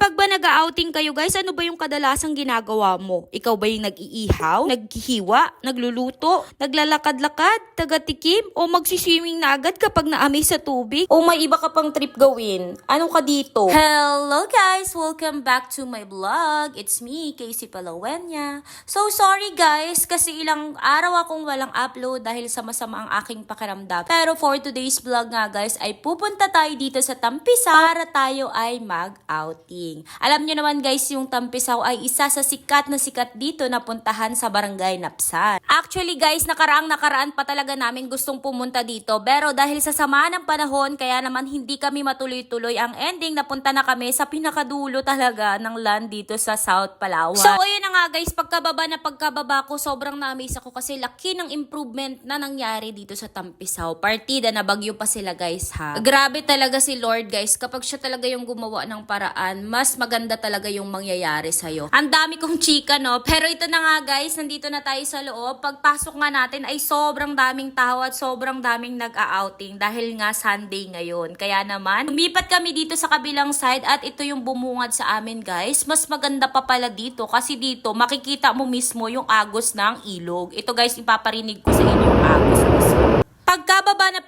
Kapag ba nag-outing kayo guys, ano ba yung kadalasang ginagawa mo? Ikaw ba yung nag-iihaw, naghihiwa, nagluluto, naglalakad-lakad, tagatikim, o magsiswimming na agad kapag naamoy sa tubig? O may iba ka pang trip gawin? Ano ka dito? Hello guys! Welcome back to my vlog. It's me, Casey Palawenya. So sorry guys, kasi ilang araw akong walang upload dahil sama-sama ang aking pakiramdam. Pero for today's vlog nga guys, ay pupunta tayo dito sa Tampisaw para tayo ay mag-outing. Alam nyo naman guys, yung Tampisaw ay isa sa sikat na sikat dito na puntahan sa Barangay Napsan. Actually guys, nakaraan pa talaga namin gustong pumunta dito. Pero dahil sa sama ng panahon, kaya naman hindi kami matuloy-tuloy. Ang ending, napunta na kami sa pinakadulo talaga ng land dito sa South Palawan. So ayun na nga guys, pagkababa ko, sobrang na-amaze ako kasi laki ng improvement na nangyari dito sa Tampisaw. Partida na bagyo pa sila guys ha. Grabe talaga si Lord guys, kapag siya talaga yung gumawa ng paraan, mas maganda talaga yung mangyayari sa'yo. Ang dami kong chika no, pero ito na nga guys, nandito na tayo sa loob. Pagpasok nga natin ay sobrang daming tao at sobrang daming nag-a-outing dahil nga Sunday ngayon. Kaya naman, lumipat kami dito sa kabilang side at ito yung bumungad sa amin guys. Mas maganda pa pala dito kasi dito makikita mo mismo yung agos ng ilog. Ito guys, ipaparinig ko sa inyo yung agos mismo.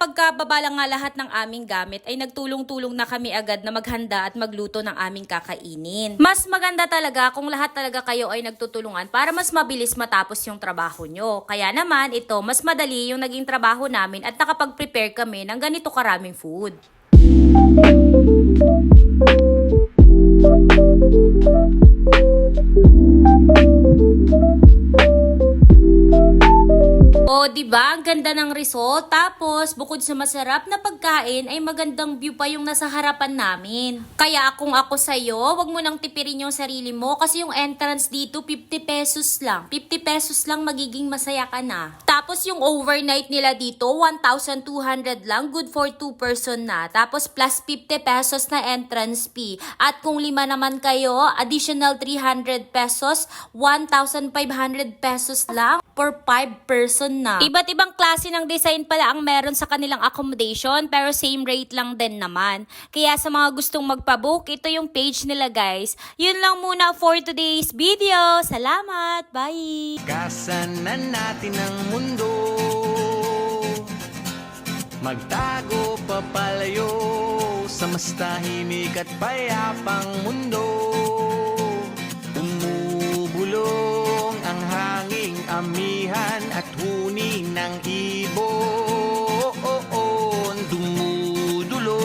Pagkababa lang nga lahat ng aming gamit ay nagtulong-tulong na kami agad na maghanda at magluto ng aming kakainin. Mas maganda talaga kung lahat talaga kayo ay nagtutulungan para mas mabilis matapos yung trabaho nyo. Kaya naman ito, mas madali yung naging trabaho namin at nakapag-prepare kami ng ganito karaming food. O, diba? Ang ganda ng result. Tapos, bukod sa masarap na pagkain, ay magandang view pa yung nasa harapan namin. Kaya kung ako sa'yo, wag mo nang tipirin yung sarili mo kasi yung entrance dito, 50 pesos lang. 50 pesos lang magiging masaya ka na. Tapos, yung overnight nila dito, 1,200 lang. Good for 2 person na. Tapos, plus 50 pesos na entrance fee. At kung 5 naman kayo, additional 300 pesos, 1,500 pesos lang for 5 person na. Iba't ibang klase ng design pala ang meron sa kanilang accommodation pero same rate lang din naman. Kaya sa mga gustong magpabook, ito yung page nila guys. Yun lang muna for today's video. Salamat! Bye! Kasanan natin ang mundo, magtago papalayo sa mas tahimik at payapang mundo. Umubulong ang hanging amihan at huni ng ibon. Dumudulog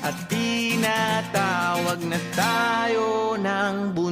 at tinatawag na tayo ng buhay.